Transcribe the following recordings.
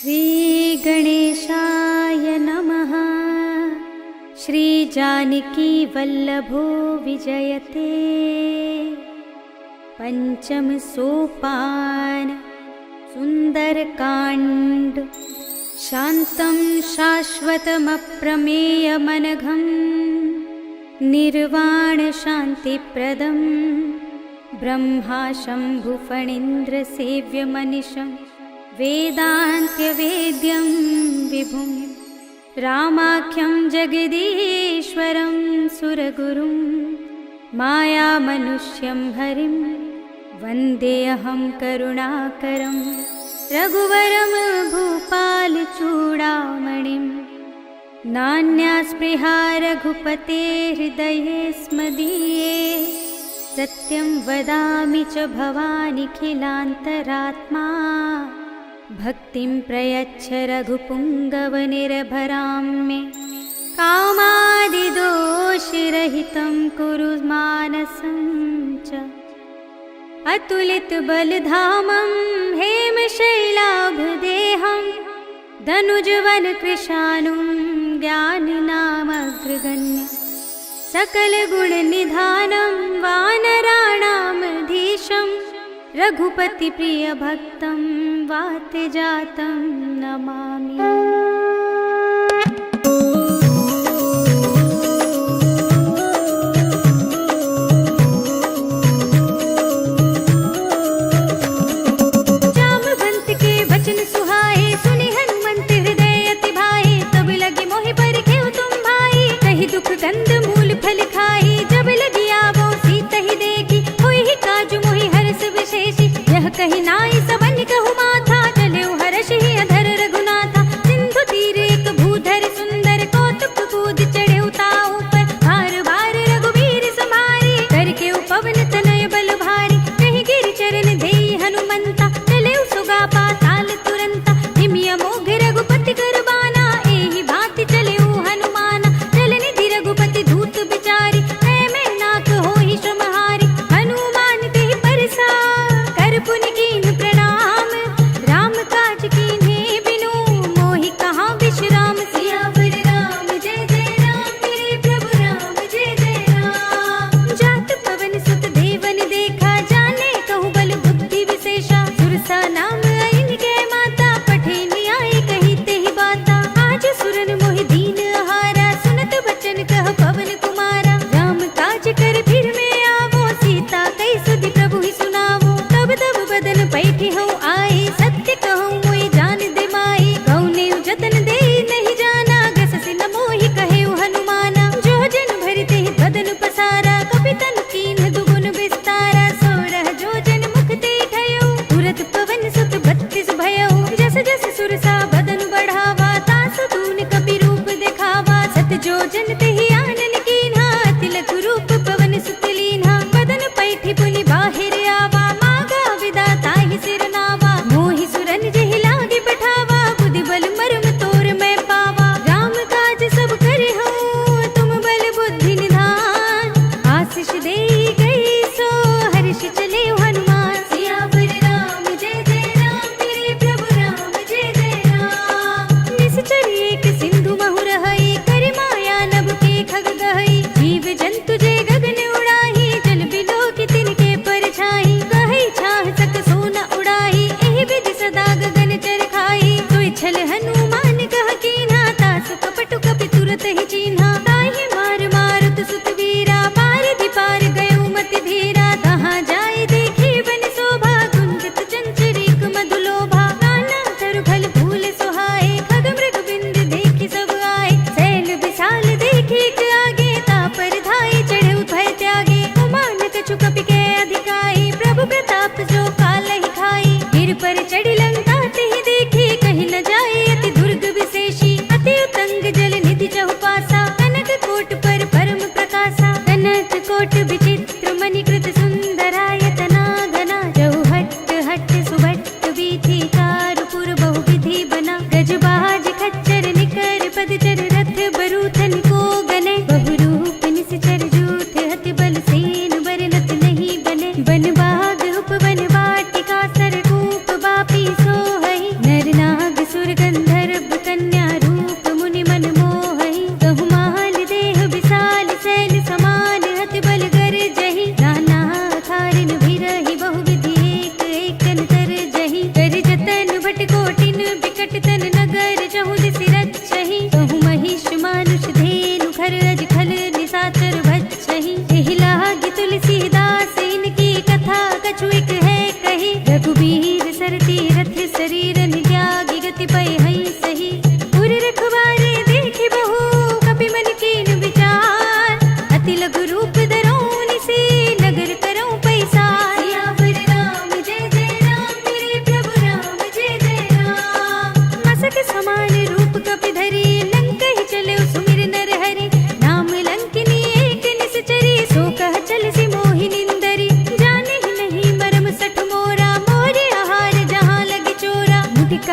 श्री गणेशाय नमः। श्री जानकी वल्लभो विजयते। पंचम सोपान सुंदरकांड। शांतं शाश्वतमप्रमेयमनघं निर्वाण शांतिप्रदं ब्रह्मा शंभुफणीन्द्र सेव्यमनिशं वेदान्त्यवेद्यं विभुं रामाख्यं जगदीश्वरं सुरगुरुं मायामनुष्यं हरिं वन्देऽहं करुणाकरं रघुवरं भूपालचूडामणिं। नान्यास्पृहा रघुपते हृदये स्मदीये सत्यं वदामि च भवानिखिलान्तरात्मा। भक्तिं प्रयच्छ रघुपुङ्गवनिर्भरां मे कामादिदोषरहितं कुरु मानसं च। अतुलितबलधामं हेमशैलाभदेहं धनुजवनकृशानुं ज्ञानिनामग्रगण्यं सकलगुणनिधानं वानराणामधीशं रघुपतिप्रियभक्तं वातजातं नमामि। जामवंत के वचन सुहाए सुनि हनुमंत हृदय अति भाए। तब लगी मोहि परिखेउ तुम भाई कहि दुख गंध मूल फल खाई। जब लगी आवो सीता ही देखी होई ही काजु मोहि हर्ष विशेषी। यह कहि नाई सबन कहु माथा चले हर्ष ही अधर रघुनाथा। सिंधु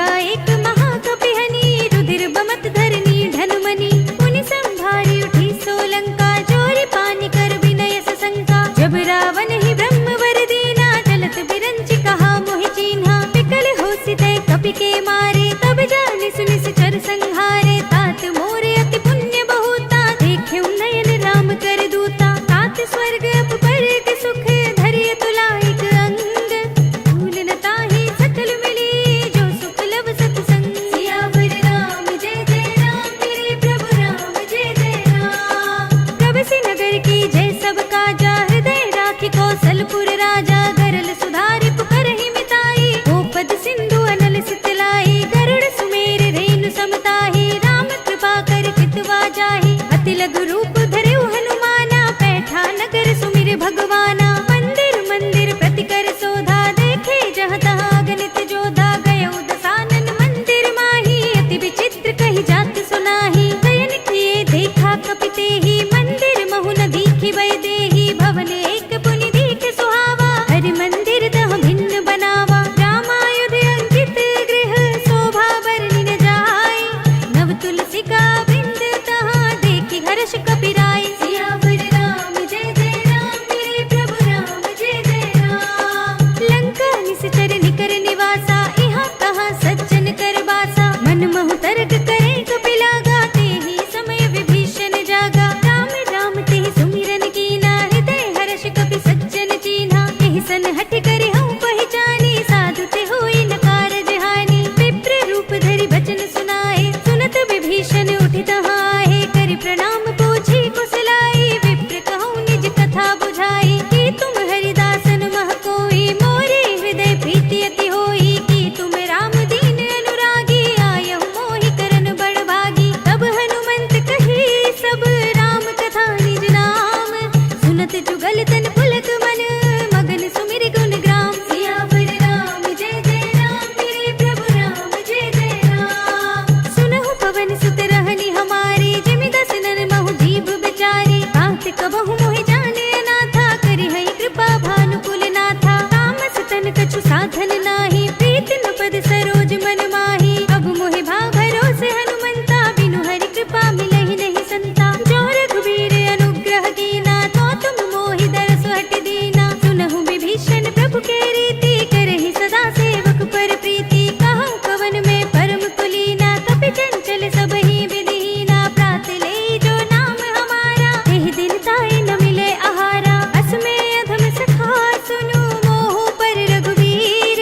लंका एक महाकपिहनी, रुधिर बमत धरनी ढनुमनी, पुनि संभारी उठी सोलंका, जोरी पानी कर विनय सशंका। जब रावण ही ब्रह्म वर दीना, चलत बिरंच कहा मोहि चीन्हा, विकल होसि तै कपि के मारे, तब जानि सुनि चर संहारे। तात मोरे अति पुण्य बहुता, देख्यउ नयन राम कर दूता, तात स्वर्ग अपर के सुख, धरिय तुलाइक अंग, भूल न ताहि सकल मिली, जो सुख लब सतसंग। सियावर राम जय जय राम, मेरे प्रभु राम जय जय राम। प्रभु नगर की जय सब काजा, हृदय राखि कौशलपुर राजा, गरल सुधारि पुकारहि मिताई, गोपद सिंधु अनल सितलाई, गरुड़ सुमेर रेणु समताहि, राम कृपा कर कितवा जाहि, अति लघु रूप धरऊ हनुमाना, पैठा नगर सुमिर भगवाना। मंदिर मंदिर प्रति कर शोधा, देखे जहाँ तहाँ अगणित जोधा, गयउ दसानन मंदिर माही, अति विचित्र कही जात सुनाही। शयन किए देखा कपि तेहि, मंदिर महु न दीखि वै देहि, भवन एक पुनि दीख सुहावा, हरि मंदिर तह भिन्न बनावा। रामायुध अंकित गृह, शोभा बरनि न जाय, नव तुलसी का वृंद तहाँ, देखि हर्ष कपि राय। सियावर राम जय जय राम, मेरे प्रभु राम जय जय राम। लंका निश्चर निकर निवासा, इहाँ कहाँ सज्जन कर बासा, मन महु तर्क करे कपि लागा, तेहि समय विभीषण जागा। राम राम तेहि सुमिरन कीना, हृदय हर्ष कपि सज्जन चीन्हा, एहि सन हठि करे हऊँ पहिचानी, साधु ते होई न कारज हानि। विप्र रूप धरि बचन सुनाए, सुनत विभीषण उठि तहाँ आहे, करि प्रणाम पूछी कुशलाई, विप्र कहूँ निज कथा बुझाई, कि तुम हरिदासन मह कोई, मोरे हृदय प्रीति अति होई, कि तुम राम दीन अनुरागी, आयहु मोहि करन बड़ भागी। तब हनुमंत कही सब, राम कथा निज नाम, सुनत जुगल तन पुलक मन, मगन सुमिर गुण ग्राम। सियावर राम जय जय राम, मेरे प्रभु राम जय जय राम। सुनहु पवन सुत रहनि हमारे, जिमि दसनन महु जीव बिचारे, बात कबहु मोहि जाने अनाथा, करि हई कृपा भानुकुल नाथा। तामस तन कछु साधन नाही, प्रीति न पद सरोज मन माही, अब मोहि भा भरोसे हनुमंता, बिनु हरि कृपा मिलहि नहीं संता। जो रघुबीर अनुग्रह कीना, तो तुम मोहि दरस हटि दीना, सुनहु विभीषण प्रभु के रीति, करहि सदा सेवक पर प्रीति। कहूँ कवन में परम कुलीना, कपि चंचल सबहि विधिहीना, प्रात ले जो नाम हमारा, एहि दिन ताहि न मिले आहारा। अस में अधम सखा सुनु, मोहु पर रघुवीर,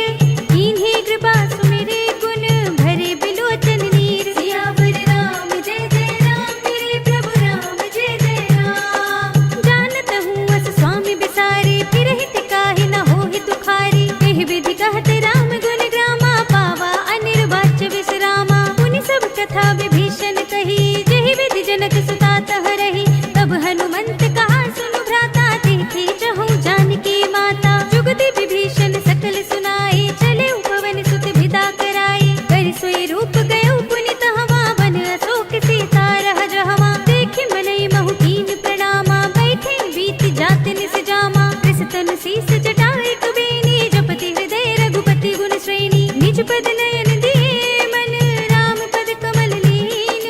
कीन्ही कृपा सुमिरे गुण, भरे बिलोचन नीर। सियावर राम जय जय राम, मेरे प्रभु राम जय जय राम। जानत हूँ अस स्वामी बिसारे, फिरहि तिकाहि न होहि दुखारी, एहि विधि कहत राम गुण ग्रामा, पावा अनिर्वाच्य विश्रामा। पुनि सब कथा विभीषण कही, जेहि विधि जनक सुता तह रही, तब हनुमंत कहा सुनु भ्राता, देखी चहु जानकी माता। जुगति विभीषण सकल सुनाई, चले पवन सुत विदा कराई, कर सोई रूप गयो पुनि तहवा, बन अशोक सीता रह जहवा। देखि मनई महु कीन प्रणामा, बैठे बीत जात निस जामा, कृष तनु शीस जटाए कुबेनी, जपति हृदय रघुपति गुण श्रेणी। निज पद नयन दिए मन, राम पद कमल लीन,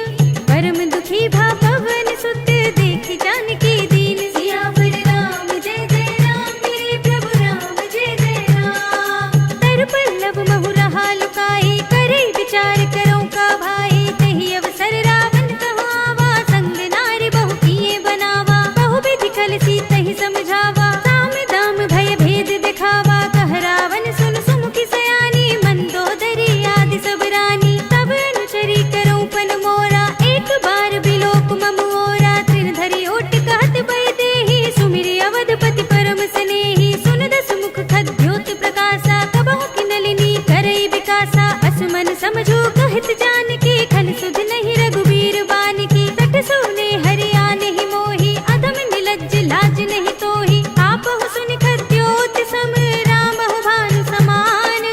परम दुखी भा पवन सुत, देखि जानकी दीन। सियावर राम जय जय राम, मेरे प्रभु राम जय जय राम। तर पल्लव महु रहा लुकाई, करे विचार करो का भाई, तहि अवसर रावण कहाँ आवा, संग नारी बहु किए बनावा, बहु विधि कल सीतहि समझावा, साम दाम भय भेद दिखावा। कह रावण सुन सुमुखी सयानी, मंदोदरी आदि सब रानी, तब अनुचरी करो पन मोरा, एक बार बिलोक मम ओरा। तृण धरि ओट कहत भय देहि, सुमिरि अवधपति परम स्नेही, सुन दस मुख खद्योत प्रकाशा, कबहु किनलिनी करई विकासा। असमन समझो कहत जानकी, खल सुध नहीं रघुबीर बानकी, सठ सोने हरि आनेहि मोहि, अधम निलज्ज लाज नहीं तोहि। आपहु सुनि खद्योत सम, रामहु भानु समान,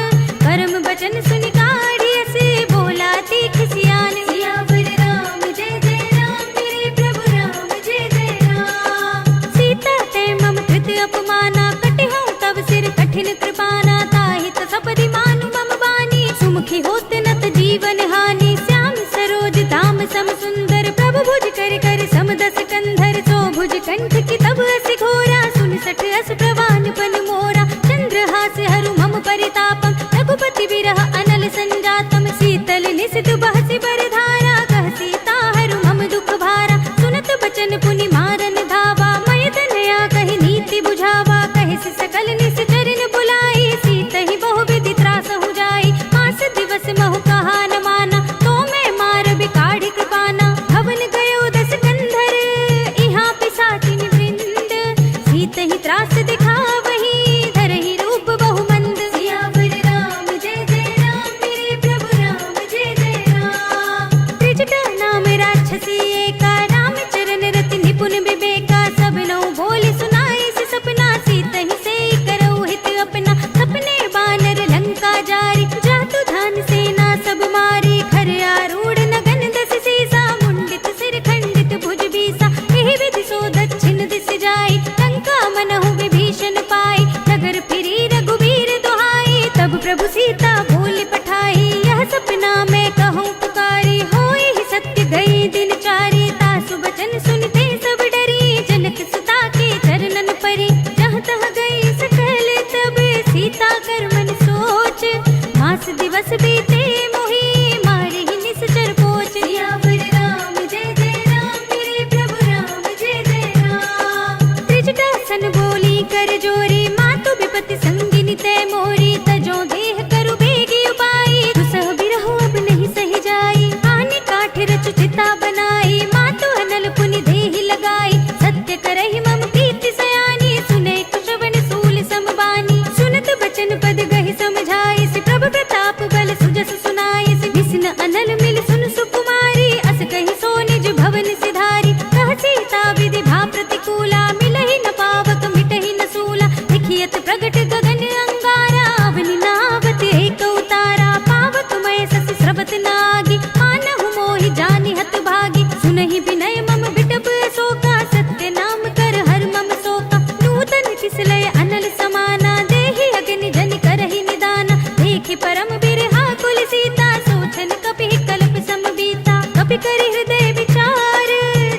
परम बचन सुनि काढ़ी अस, बोला तीख सियान। सियावर राम जय जय राम, मेरे प्रभु राम जय जय राम। सीता ते मम कृत अपमाना, कटिहउँ तब सिर कठिन कृपाना, ताहि त सपदि मानु मम बानी, सुमुखी होत न न त जीवन हानि। श्याम सरोज धाम सम सुंदर, प्रभु भुज कर कर सम दस कंधर। सो भुज कंठ की तब अस घोरा, सुन सठ अस प्रवान पन मोरा। चंद्रहास हरु मम परितापम, रघुपति बिरह अनल संजातम। शीतल निशित बहसि बरधारा, कह सीता हरु मम दुख भारा। सुनत बचन पुनि मारन धावा, मय तनया कहि नीति बुझावा। कहि सकल निश्चरन बुलाई, सीतहि बहु विधि त्रास हो जाई। मास दिवस महु कहा न माना, तो मैं मार बिकाढ़ कृपाना। भवन गयो दस कंधर, इहाँ पिसाचिन वृंद। सीतहि त्रास दिखावहि, धरहि रूप बहु मंद। सियावर राम जय जय राम, मेरे प्रभु राम जय जय राम। त्रिजटा नाम राक्षसी एका, राम चरण रति निपुण विवेका। सब नौ बोली सुनाई से सपना, सीतहि से करऊ हित अपना। सपने बानर लंका जारी, जातु धान सेना सब मारी। खर आरूढ़ नगन दस सीसा, मुंडित सिर खंडित भुज बीसा। एहि विधि सो दक्षिण दिस जाई, लंका मनहु विभीषण पाई। नगर फिरी रघुबीर दुहाई, तब प्रभु सीता बोली पठाई। यह सपना मैं कहूँ पुकारी, होई ही सत्य गई दिन चारी। तासु बचन सुनते सब डरी, जनक सुता के चरणन परी। जहाँ तहाँ गई सकल तब, सीता कर मन सोच। मास दिवस बीते मोहि, मारे ही निश्चर पोच। सियावर राम जय जय राम, मेरे प्रभु राम जय जय राम। त्रिजटा सन बोली कर जोरी, मातु विपति संगिनी तै मोरी। तजो देह करु बेगी उपाई, दुसह बिरहो अब नहीं सही जाई। आने काठ रचु चिता बनाई, मातु अनल पुनि देहि लगाई। सत्य करहि मम प्रीति सयानी, सुने कुशवन सूल समबानी। सुनत बचन पद गहि समझाई, से प्रभु प्रताप बल सुजस सुनाई। से विष्णु अनल मिल सुन सुकुमारी, अस कहि सो निज भवन सिधारी। कह सीता विधि भा प्रतिकूला, मिलहि न पावक मिटहि न सूला। लिखियत प्रगट गगन अंगारा, अवनि नावत एक उतारा। पावक मय सस स्रवत नागी, मानहु मोहि जानि हत भागी। सुनहि विनय मम बिटप शोका, सत्य नाम कर हर मम शोका। नूतन किसलय अनल समाना, देहि अग्नि जनि करहि निदाना। देखे परम बिरहा कुल सीता, सोचन कपि कल्प सम बीता। कपि करि हृदय विचार,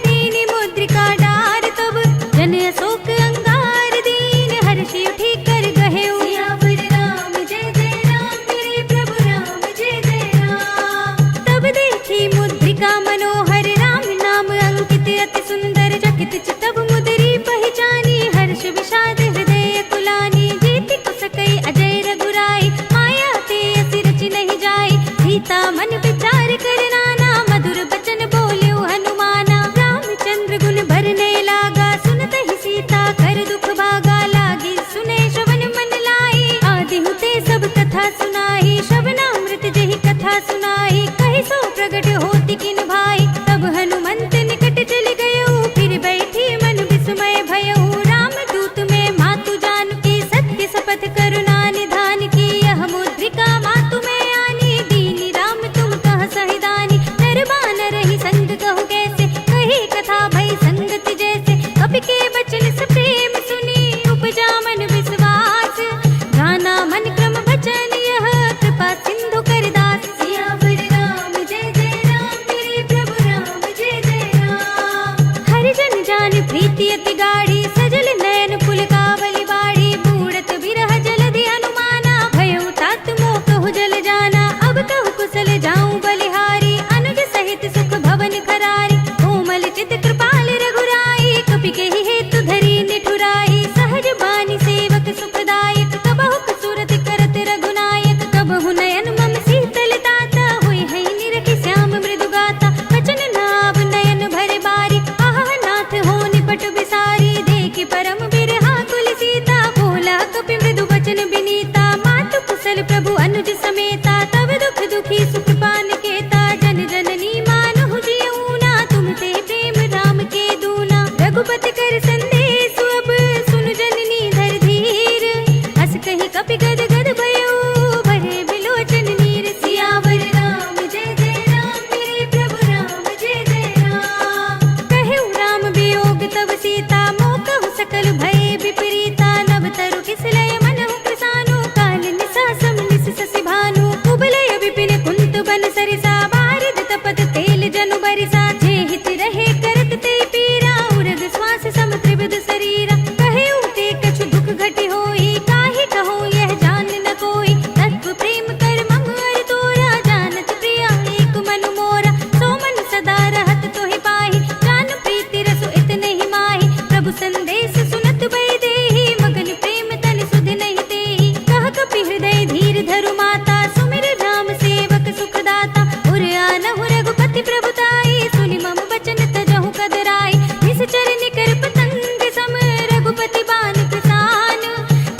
दीनि मुद्रिका डार। तब जन अशोक अंगार, दीन हर्षि उठि कर गहेउ। सियावर राम जय जय राम, मेरे प्रभु राम जय जय राम। तब देखी मुद्रिका मनोहर, राम नाम अंकित अति सुंदर। चकित चितव मुदरी पहचानी, हर्ष विषाद हृदय कुलानी। जीति कुसकै अजय रघुराई, माया ते असि रचि नहीं जाई। सीता मन विचार कर नाना, मधुर बचन बोल्यो हनुमाना। रामचंद्र गुण भरने लागा, सुनतहि सीता कर दुख भागा। लागी सुने श्रवण मन लाई, आदि हुते सब कथा सुनाई। श्रवणामृत जेहि कथा सुनाई, कहि सो प्रगट होति किन भाई। तब हनुमंत निकट चलि गयो, फिर बैठी मन विस्मय भयउ। रामदूत में मातु जानकी, सत्य शपथ करुणा निधान की। यह मुद्रिका मातु में आनी, दीनी राम तुम कह सहिदानी। नर बानर ही संग कहु कैसे, कही कथा भई संगति जैसे। कपि के बचन से प्रेम सुनी, उपजा मन विश्वास। गाना मन क्रम बचन यह, कृपा सिंधु कर दास। सियावर राम जय जय राम, मेरे प्रभु राम जय जय राम। हरि जन जान प्रीति अति गाढ़ी, सजल नयन पुलकावली बाड़ी। बूढ़त बिरह जलधि अनुमाना, भयउ तात मोह कहु जल जाना। अब कहु कुशल जाऊं बलिहारी, अनुज सहित सुख भवन खरारी। कोमल चित कृपाल रघुराई, कपि केहि हेतु धरी निठुराई। सहज बानी सेवक सुखदायक, कबहु सुरत करत रघुनायक। कबहु नयन मम शीतल ताता, हुई है निरखि श्याम मृदु गाता। बचन नाव नयन भर बारी, आह नाथ हो निपट बिसारी। देखि परम बिरहा कुल सीता, बोला कपि मृदु बचन बिनीता। मातु कुशल प्रभु अनुज समेता, तब दुख दुखी सुख पान केता। जन जननी मानहु जियऊना, तुम ते प्रेम राम के दूना। रघुपति कर संदेश अब, सुनु जननी धर धीर। हस कहि कपि गद गद भयउ, भरे बिलोचन नीर। सियावर राम जय जय राम, मेरे प्रभु राम जय जय राम। कहेउ राम वियोग तब सीता, मोह कहु सकल भय विपरीता। नव तरु किसलय मनहु प्रसानु, काल निसा सम निस ससि भानु। सरसा बारिद तपत तेल जनु बरिसा जे हित रहे करत ते पीरा उरग श्वास सम त्रिविध शरीरा कहे उते कछु दुख घटी होई काहे कहो यह जान न कोई तत्व प्रेम कर मम अर तोरा जानत प्रिया एक मन मोरा सो मन सदा रहत तोहि पाहि जान प्रीति रसो इतने ही माहि प्रभु संदेश सुनत बई देहि मगन प्रेम तन सुध नहीं तेहि कह कपि हृदय धीर धरु माता सुमिर राम सेवक सुखदाता उर आनहु रघुपति प्रभुताई सुनि मम बचन तजहु कदराई निश्चर निकर पतंग सम रघुपति बान किसान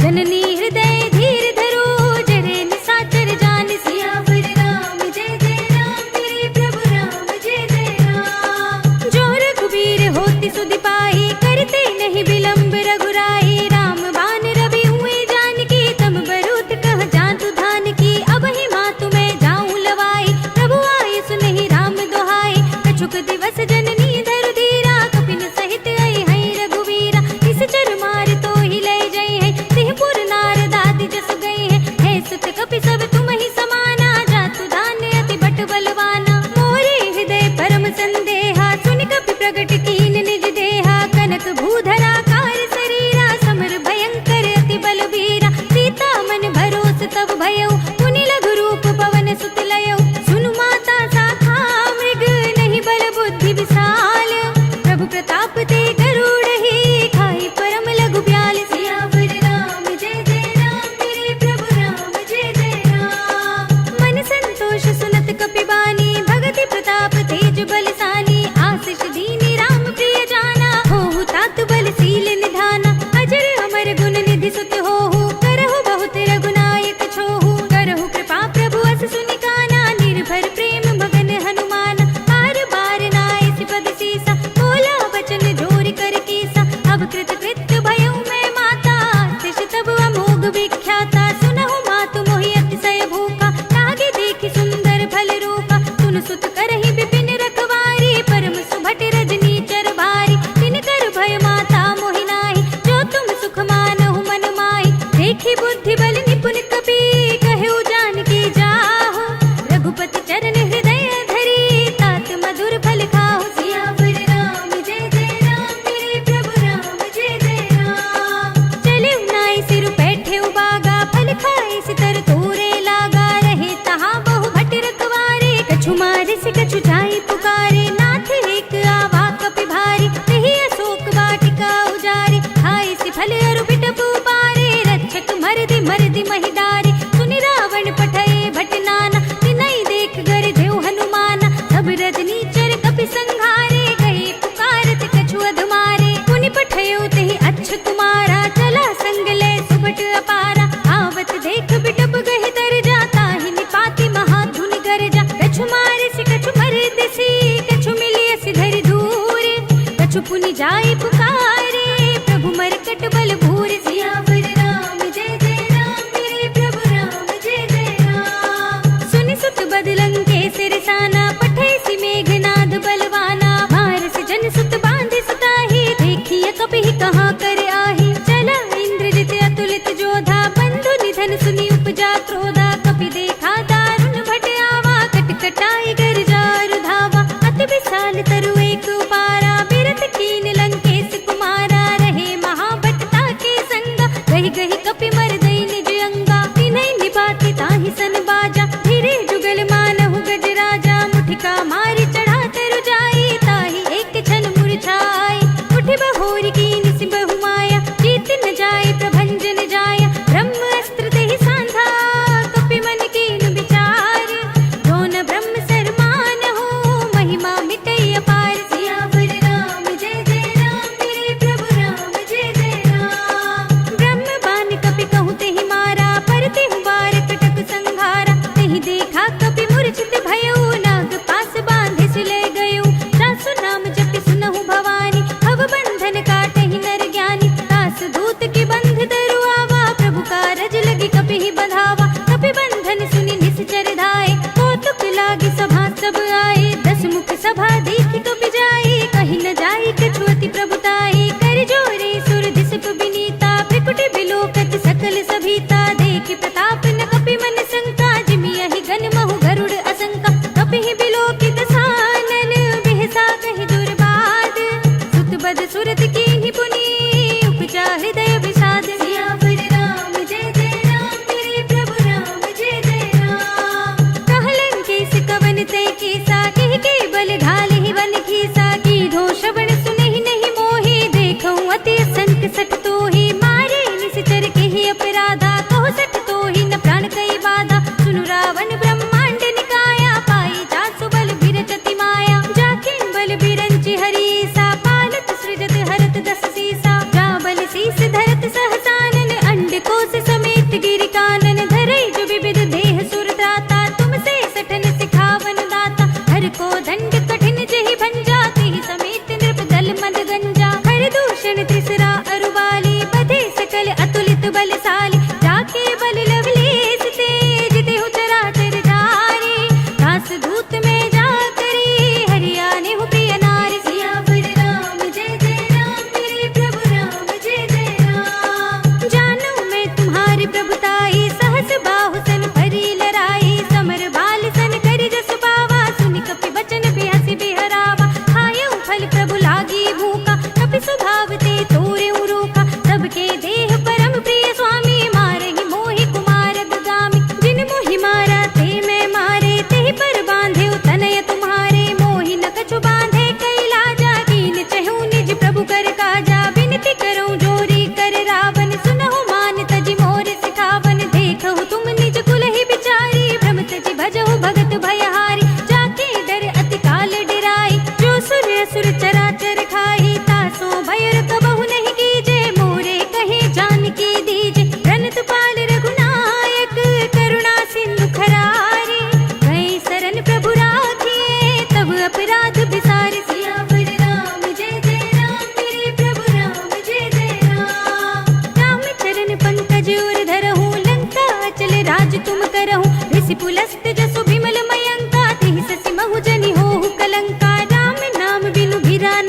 जननी हृदय धीर धरो जरे निसाचर जान सियावर राम जय जय राम मेरे प्रभु राम जय जय राम जो रघुवीर होति सुधि पाहि करते नहीं विलंब रघुराई राम बान रवि हुए जानकी तम बरूत कह जातु धान की अब ही मातु मैं जाऊं लवाई प्रभु आये सुनहि राम दोहाई कछुक दिवस जननी धरु धीरा कपिन सहित आई है रघुवीरा इस चर मार तो ही ले जई है सिंहपुर नारद आदि जस गई है सुत कपि सब तुम ही समाना जातु दान अति बट बलवाना मोरे हृदय परम संदेहा सुनि कपि प्रगट कीन निज देहा कनक भूधरा कार शरीरा समर भयंकर अति बलबीरा सीता मन भरोस तब भयउ पुनि लघु रूप पवन सुत लयउ सुनु माता साखा मृग नहीं बल बुद्धि विशाल प्रभु प्रताप ते गरुड़ ही खाई परम लघु ब्याल सियावर राम जय जय राम मेरे प्रभु राम जय जय राम मन संतोष सुनत कपि बानी भगति प्रताप तेज बलसानी आशीष दीनी राम प्रिय जाना होहु तात बलशील निधाना अजर अमर गुण निधि सुत होहु करहु बहुत रघुनायक छोहु करहु कृपा प्रभु अस सुनि काना निर्भर प्रेम मगन हनुमान बार बार नाय सिपद सीसा बोला वचन जोरि कर कीसा अब कृत कृत्य भयउ मैं माता तिश तब अमोघ विख्याता सुनहु मातु मोहि अतिशय भूखा लागे देखि सुंदर भल रूपा सुन सुत करहि विपिन रखवारी परम सुभट रजनी चर भारी तिनकर भय माता मोहि नाहि जो तुम सुख मानहु मन माहि देखि बुद्धि बल निपुण कपि कहु जानकी जाहु रघुपति चरण हृदय धरी तात मधुर फल खाहु सियावर राम जय जय राम मेरे प्रभु राम जय जय राम चले नाई सिर बैठे उबागा फल खाए सितर तोरे लागा रहे तहाँ बहु भट रखवारे कछु मारे से कछु जाई पुकारे नाथ एक आवा कपि भारी नहीं अशोक वाटिका उजारे खाए से फल अरु बिटप उपारे रक्षक मरदि महिदारे सुनि रावण पठए भट नाना तिनहि देख गर देव हनुमाना सब रजनी चर कपि संघारे गए पुकारत कछु अधमारे पुनि पठयो तेहि अच्छ तुम्हारा चला संग ले सुबट अपारा आवत देख बिटप गहि तर जाता ही निपाति महाधुनि गरजा कछु मारे से कछु मरद सी कछु मिलिय सिधर दूर कछु पुनि जाय पुकारे प्रभु मरकट बल भूर सियावर राम जय जय राम मेरे प्रभु राम जय जय राम सुनि सुत बदलंग के सिरसाना पठै सि मेघनाद बलवाना मार से जन सुत बांधे सुताही देखिए कपि कहाँ कर आही चला इंद्रजित अतुलित जोधा बंधु निधन सुनि उपजा क्रोधा कपि देखा दारुण भट आवा कटकटाई गर जार धावा अति विशाल तरु एक उपारा बिरत कीन लंकेश कुमारा रहे महाभटता के संगा गहि गहि कपि मर दई निज अंगा तिनहि निपाति ताहि सन बाजा धीरे जुगल मानहु गज राजा मुठिका मारि चढ़ा तरु जाई ताहि एक क्षण मुरझाई उठि बहोरी कीन सि बहु माया जीत न जाय प्रभंजन जाया ब्रह्म अस्त्र तेहि सांधा कपि मन कीन विचार जो न ब्रह्म सरमान हो महिमा मिटई अपार सियावर राम जय जय राम मेरे प्रभु राम जय जय राम ब्रह्म बान कपि कहूँ तेहि मारा पर तेहु बार कटक संघारा तेहि देखा कपि मूर्छित भयउ नाग पास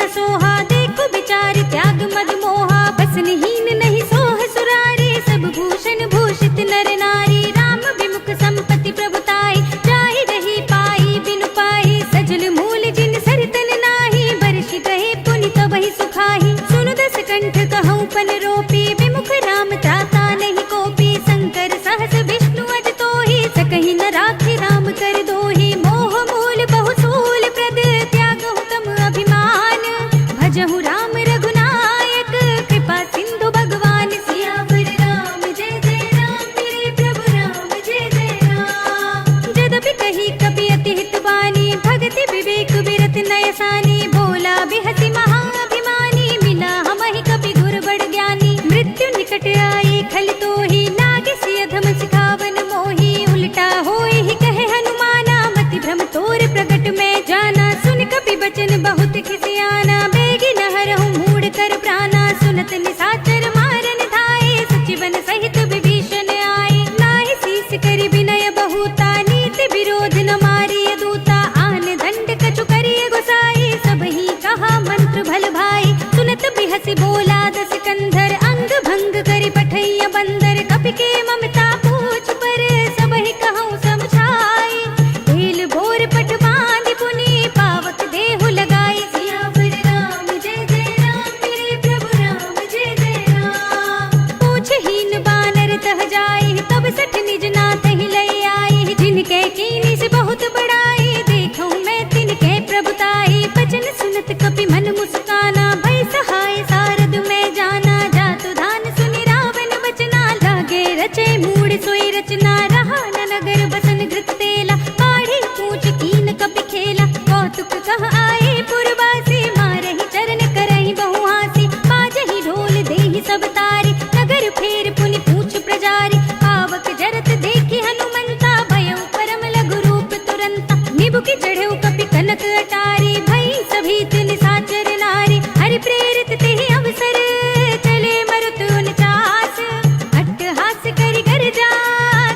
सोहा, देखो बिचारी त्याग मद मोहा। बसनहीन नहीं सोह सुरारी, सब भूषण भूषित नर नारी। राम विमुख संपत्ति प्रभुताई, जाहि रही पाई बिनु पाई। सजल मूल जिन सरतन नाही, बरषि गए पुनि तबहि सुखाही। सुनु दस कंठ कहूँ पन रोपी, विमुख राम त्राता नहीं कोपी। शंकर सहस विष्णु अज तोहि, सकहि न राखि राम कर दोहि। मोह मूल बहु सूल प्रद, त्यागहु तम अभिमान। भजहु राम रघुनायक, कृपा सिंधु भगवान। सियावर राम जय जय राम, मेरे प्रभु राम जय जय राम। जदपि कही कपि अति हितवानी, भगति विवेक विरत नयसानी। बोला बिहसि महाअभिमानी, मिला हमहि कपि गुर बड़ ज्ञानी। मृत्यु निकट आई खल तोहि, लागे सिय अधम सिखावन मोहि। उल्टा होय ही कहे हनुमाना, मति भ्रम तोर प्रगट में जाना। सुन कपि बचन बहुत खिसियाना, बेगी न हरहु मूढ़ कर प्राणा। सुनत निशाचर मारन धाये, सचिवन सहित विभीषण आए। नाहि शीस करि विनय बहुता, नीति विरोध न मारिय दूता। आन दंड कछु करिय गोसाई, सबहि कहा मंत्र भल भाई। सुनत बिहसि बोला दस कंधर, अंग भंग करि पठैया बंदर। कपि के ममता पूछ पर, सबहि कहूँ समझाई। तेल बोर पट बांधि पुनि, पावक देहु लगाई। सियावर राम जय जय राम, मेरे प्रभु राम जय जय राम। पूछहीन बानर तह जाई, तब सठ निज नाथहि लई आई। जिनके कीनी से बहुत बड़ाई, देखूं मैं तिनके प्रभुताई। बचन सुनत कपि मन मुस्काना, भय सहाय सारद में जाना। जातु धान सुनि रावण बचना, लागे रचे मूढ़ सोई रचना। रहा न नगर बसन घृत तेला, पाढ़ी पूछ कीन कपि खेला। कौतुक कह आए पुरवासी, मारहि चरण करहि बहु हासी। बाजहि ढोल देहि सब तारी, नगर फेर पुनि पूछ प्रजारी। पावक जरत देखि हनुमंता, भयउ परम लघु रूप तुरंता। निबुकि चढ़ेउ कपि कनक अटारी, भई सभीत निशाचर नारी। हरि प्रेरित तेहि अवसर, चले मरुत उनचास। अट्टहास करि गर्जा,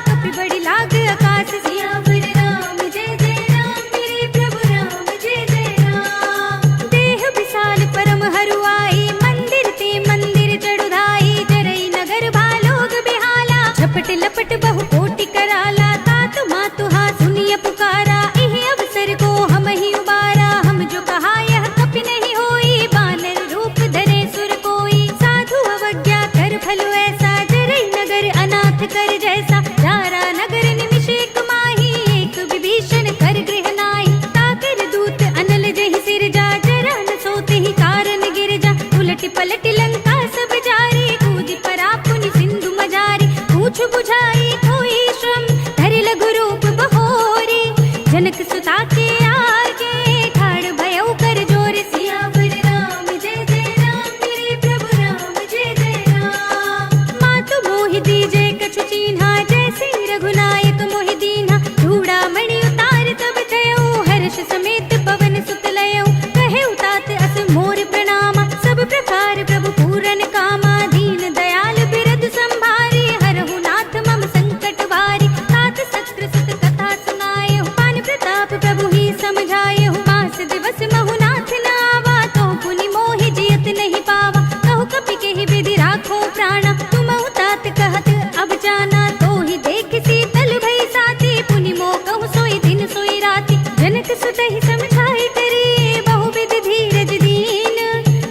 कपि बड़ी लाग आकाश। सियावर राम जय जय राम, मेरे प्रभु राम जय जय राम। देह विशाल परम हरुआई, मंदिर ते मंदिर चढ़ुधाई। जरई नगर भालोग बिहाला, झपट लपट बहु कोटि कराला। तात मातु हा सुनिय पुकारा, इहि अवसर को हम ही उबारा। हम जो कहा यह कपि नहीं होई, बानर रूप धरे सुर कोई। साधु अवज्ञा कर फल ऐसा, जरई नगर अनाथ कर जैसा। दारा नगर निमिष एक माही, एक विभीषण कर गृह नाहि। ताकर दूत अनल जहि सिर जा, जरा न सोते ही कारण गिर जा। उलट पलट लंका सब जारी, कूदि परा पुनि सिंधु मजारी। पूछ बुझाई कोई श्रम, धरि लघु रूप बहोरी। जनक सुता के आगे, ठाड़ भयउ कर जोर। सियावर राम जय जय राम, मेरे प्रभु राम जय जय राम। मातु मोहि दीजे कछु चीन्हा, जैसे रघुनायक मोहि दीन्हा। चूड़ामणि उतार तब थयउ, हर्ष समेत पवन सुत लयउ। कहेउ तात अस मोर प्रणामा, सब प्रकार प्रभु पूरन कामा। दीन दयाल बिरद संभारी, हरहु नाथ मम संकट भारी। तात सत्र सुत कथा सुनाएहु, पान प्रताप प्रभु ही समझाएहु। मास दिवस महु नाथ न आवा, तो पुनि मोहि जियत नहीं पावा। कहु कपि केहि विधि राखो प्राणा, तुमहु तात कहत अब जाना। तो ही देख शीतल भई साथी, पुनि मोह कहु सोई दिन सोई राती। जनक सुतहि समझाई करी, बहु विधि धीरज दीन।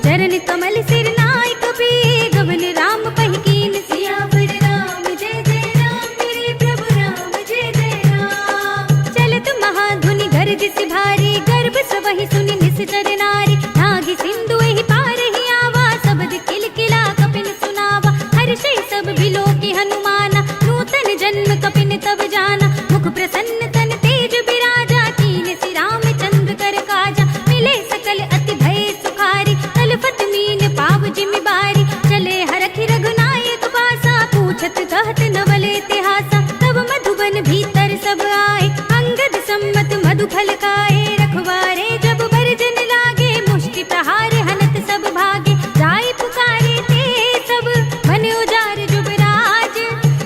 चरण कमल सिर नाय कपि, गवन राम पहि कीन। सियावर राम जय जय राम, मेरे प्रभु राम जय जय राम। चलत महाधुनि गरज भारी, गर्भ सबहि सुनि निश्चर नारी। नागी सिंधु एहि पार ही आवा, सबद किलकिला कपिन सुनावा। हर्षै सब बिलोकि हनुमाना, नूतन जन्म कपिन तब जाना। मुख प्रसन्न तन तेज बिराजा, कीन सि रामचंद्र कर काजा। मिले सकल अति भय सुखारी, तलफत मीन पाव जिमि बारी। चले हरखि रघुनायक पासा, पूछत कहत नवल इतिहासा। तब मधुबन भीतर सब आए, अंगद सम्मत मधु फल खाए। रखवारे जब बरजन लागे, मुष्टि प्रहार हनत सब भागे। जाय पुकारे ते सब, मन उजार जुबराज।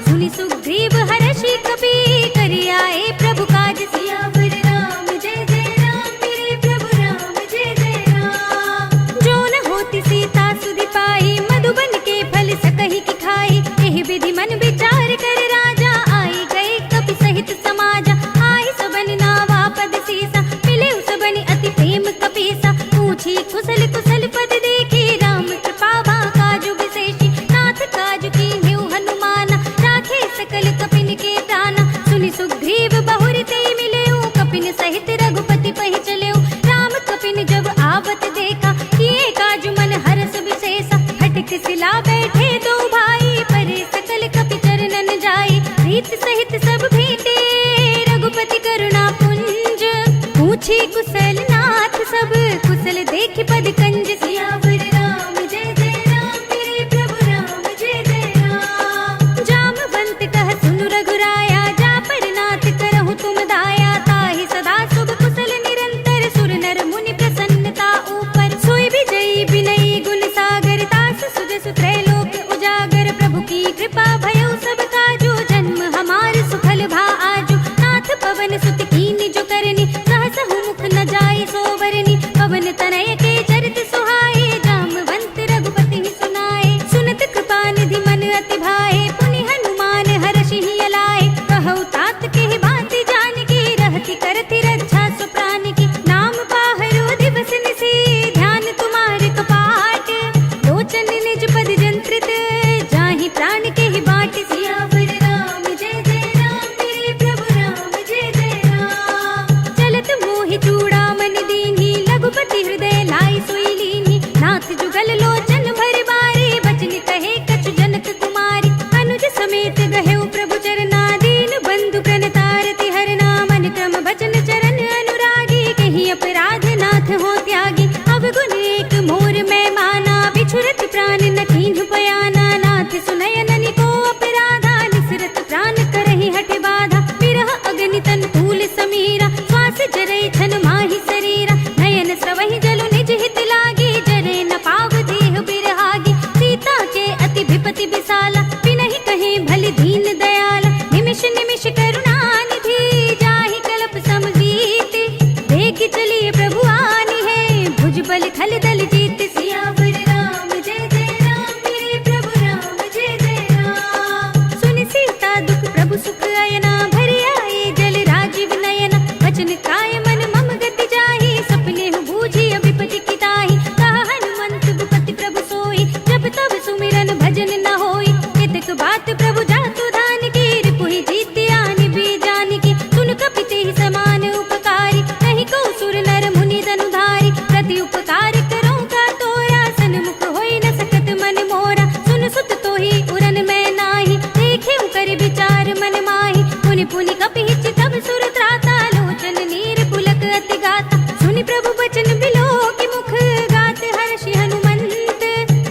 सुनि सुग्रीव हर्षि कपि, करि आए प्रभु काज। सियावर राम जय जय राम, मेरे प्रभु राम जय जय राम। सहित रघुपति पहि चले। राम कपिन जब आवत देखा, किए काज मन हरस विशेषा। फटक सिला बैठे दो भाई, परे सकल कपि चरणन जाई। प्रीत सहित सब भेंटे, रघुपति करुणा पुंज। पूछी कुशल नाथ सब, कुशल देख पद कंज। सियावर राम जय जय राम, मेरे प्रभु राम जय जय राम। जामवंत कह सुनु रघुराया, जा पर नाथ करहु तुम दाया। ताहि सदा शुभ कुशल निरंतर, सुर नर मुनि प्रसन्नता ऊपर। सोई विजयी विनयी गुण सागर, तास सुजसु त्रैलोक उजागर। प्रभु की कृपा भयउ सब काजू, जन्म हमार सुफल भा आजू। नाथ पवन सुत कीन्हि जो करनी, सहसहु मुख न जाय सोवरनी। पवन तनय के चरित सुहाए, जामवंत रघुपति सुनाए। सुनत कृपा निधि मन अति भाए, पुनि हनुमान हरषि अलाए। कहु तात के बाति जानकी, रहति करति रक्षा सु प्राण की। नाम पाहरो दिवस निसी, ध्यान तुम्हारे कपाट। लोचन निज पद जंत्रित, जाहि प्राण के बाट। सियावर राम जय जय राम, मेरे प्रभु राम जय जय राम। चलत मोहि चूड़ामणि दीन्हि, रघुपति हृदय लाई सोई लीन्हि। नाथ जुगल लोचन भर बारे, बचन कहे कछु जनक कुमारी। अनुज समेत गहेउ प्रभु चरना, दीन बंधु प्रणतारति हरना। मन क्रम बचन चरण अनुरागी, कहीं अपराध नाथ हो त्यागी। अवगुण एक मोर मैं माना, बिछुरत प्राण न कीन्हु बयाना। नाथ सुनय ननि को अपराधा, निसरत प्राण करहि हठ बाधा। विरह अग्नि तन तूल समीरा, श्वास जरै छन माहि शरीरा। नयन स्रवहि जलु निज हित लागी, जरे न पाव देह बिरहागी। सीता के अति विपति विसाला, बिनहि कहे भल दीन दयाला। निमिष निमिष करुणा निधि, जाहि कल्प समजीति। देख चलिए प्रभु आनी है, भुजबल खल दल जीत। सियावर राम जय जय राम, मेरे प्रभु राम जय जय राम। सुनि सीता दुख प्रभु सुख अयना, भरि आए जल राजीव नयना। वचन काय मन मम गति जाहि, सपने बूझी विपति की ताहि। कहा हनुमंत विपति प्रभु सोई, जब तब सुमिरन भजन न होई। केतक बात प्रभु जातु धान की, रिपुहि जीति आनि भी जान की। सुन कपि तेहि समान उपकारी, नहीं को सुर नर मुनि धनुधारी। प्रति उपकार करो का तोरा, सन्मुख होई न सकत मन मोरा। सुन सुत तोहि उरन मैं नाही, देखे कर विचार मन माही। पुनि पुनि कपि तब सुर त्राता, लोचन नीर पुलक अति गाता। सुनि प्रभु बचन बिलो की मुख, गात हर्षि हनुमंत।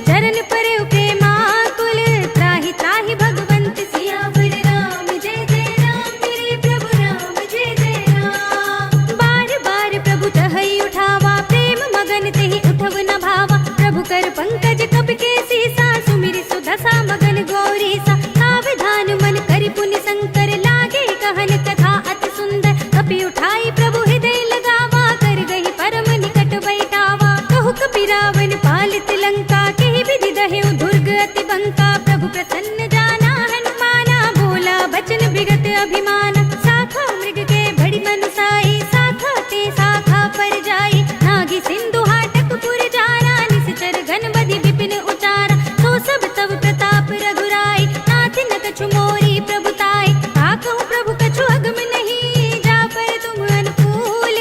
चरण परे प्रेमाकुल, त्राहि त्राहि भगवंत। सियावर राम जय जय राम, मेरे प्रभु राम जय जय राम। बार बार प्रभु तहै उठावा, प्रेम मगन तेहि उठव न भावा। प्रभु कर पंकज कपि के सीसा, सुमिरि सुदशा मगन गौरीसा। सावधान मन करि पुनि शंकर, लागे कहन कथा अति सुंदर। कपि उठाई प्रभु हृदय लगावा, कर गहि परम निकट बैठावा। कहु कपि रावण पालित लंका, केहि विधि दहेउ दुर्ग अति बंका। प्रभु प्रसन्न जाना हनुमाना, बोला बचन विगत अभिमाना। शाखा मृग के बड़ी मनुसाई, शाखा ते शाखा पर जाई। नागी सिंधु हाटक पुर जाना, निश्चर घन बधि विपिन उचारा। तो सब तब प्रताप रघुराई, नाथ न कछु मोरी प्रभुताई। कहूँ प्रभु कछु अगम नहीं, जा पर तुम अनुकूल।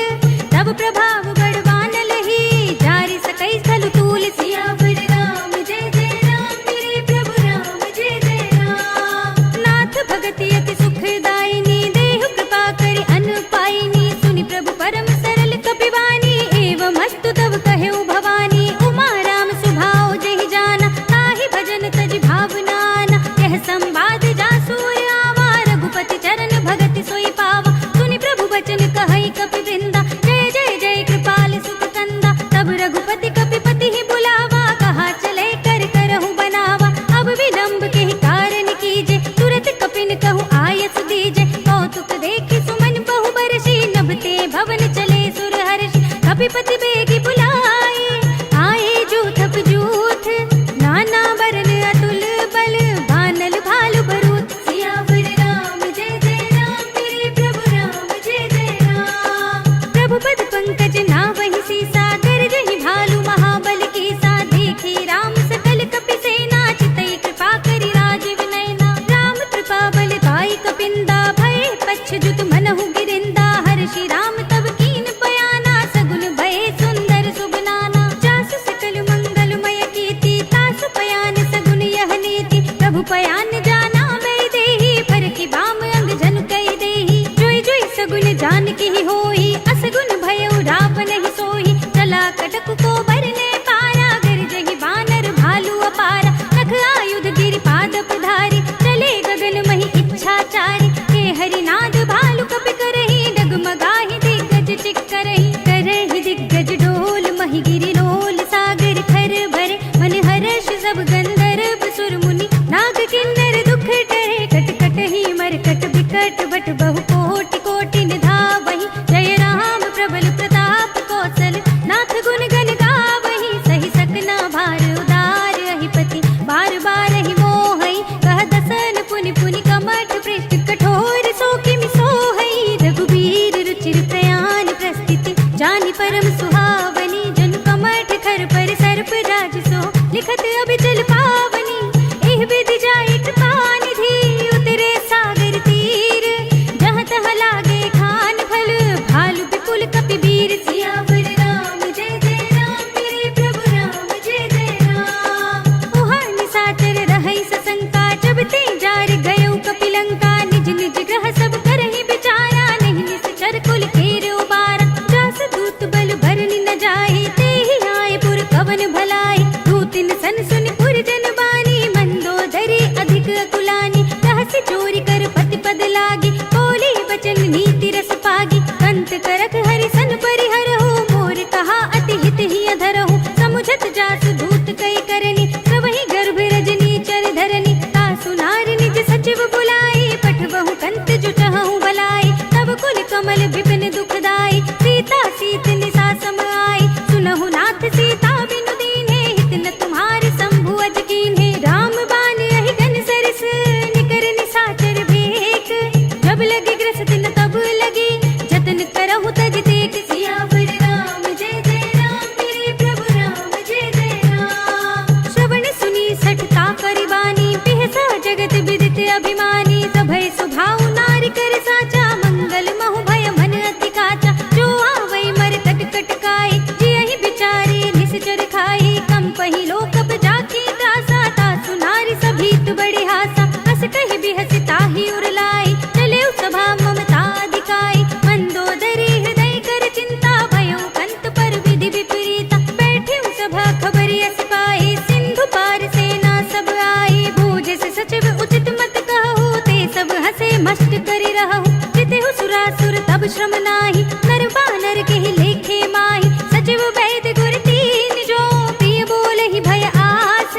तब प्रभाव बड़वान लही, जारि सकै स्थल तूल। सियावर राम जय जय राम, मेरे प्रभु राम जय जय राम। नाथ भगति अति सुखदायिनी, देहु कृपा करि अन पाइनी। सुनि प्रभु परम सरल कपिवानी, एवं अस्तु तब कहेउ भवानी। उमा राम सुभाव जेहि जाना, ताहि भजन तज भावनाना। यह संवाद जासुर आवा, रघुपति चरण भगति सोई पावा। सुनि प्रभु बचन कहै कपि वृंदा, जय जय जय कृपाल सुख कंदा। तब रघुपति कपिपति ही बुलावा, कहा चले कर करहु बनावा। अब विलंब के कारण कीजे, तुरत कपिन कहु आयस दीजे। कौतुक देखि सुमन बहु बरसी, नभते भवन चले सुर हर्षि। कपिपति बेगी बुलाए, आए जूथप जूथ। नाना बरन अतुल बल, बानल भालु भरूत। सियावर राम जय जय राम, मेरे प्रभु राम जय जय राम। प्रभु पद पंकज नावहि सीसा, गरजहि भालु महाबल कीसा। देखे राम सकल कपि सेना, चितै कृपा करि राजीव नयना। राम कृपा बल पाई कपिंदा, भय पच्छ जुत मनहु गिरिंदा। हर्षि राम तब की जानी परम सुहावनी, जन कमठ खर पर सर्प राज सो, लिखत अब चल पावनी। एह विधि जाए कृपा निधि, उतरे सागर तीर, जहाँ तहाँ लागे खान फल, भालु विपुल कपिवीर। सियावर राम जय जय राम, मेरे प्रभु राम जय जय राम। उहाँ निशाचर रहै सशंका, जब ते जार गयो कपिलंका। निज निज ग्रह सब करहि विचारा, नहीं निश्चर कुल केर उबारा। जास दूत बल भरनि न जाए, तेहि आए पुर कवन भलाई। दूतिन सन सुनि पुर जन बानी, मंदोदरी अधिक अकुलानी। रहस्य चोरी कर पति पद लागी, बोली बचन नीति रस पागी। कंत करक हरि सन परिहरहु, मोर कहा अति हित ही अधरहु। समुझत जासु दूत कई करनी, सबहि गर्भ रजनी चर धरनी। तासु नारी निज सचिव बुलाई, पठबहु कंत जो चहु भलाई। तब कुल कमल विपिन दुखदाई, सीता सीत निसा सम आई। सुनहु नाथ सीता बिनु दीन्हे, हित न तुम्हारे शंभु अज कीन्हे। राम बाण अहि घन सरस, निकर निशाचर भेक। जब लगी ग्रसित न तब लगी, जतन करहु तज तेक। सियावर राम जय जय राम, मेरे प्रभु राम जय जय राम। श्रवण सुनी सठता करिबानी, बिहसा जगत विदित अभिमानी। सभय सुभाउ नारी कर साचा, मंगल महु भय मन अति काचा। जो आवै मर कट कट काई, जियहि बिचारी निश्चर खाई। कंपहि लोक जाकी त्रासा, तासु नारी सभीत बड़े हासा। हस कहि बिहसि ताहि उर लाई, चले सभा ममता अधिकाई। मंदोदरी हृदय कर चिंता, भयो कंत पर विधि विपरीता। बैठे सभा खबर यस पाई, सिंधु पार सेना सब आई। बूझ से सचिव उचित मत कहु, ते सब हसे मस्त करि रहु। जितेहु सुरासुर तब श्रम नाही, नर बानर केहि लेखे माही। सचिव वैद्य गुर तीन जो, प्रिय बोलहि भय आस।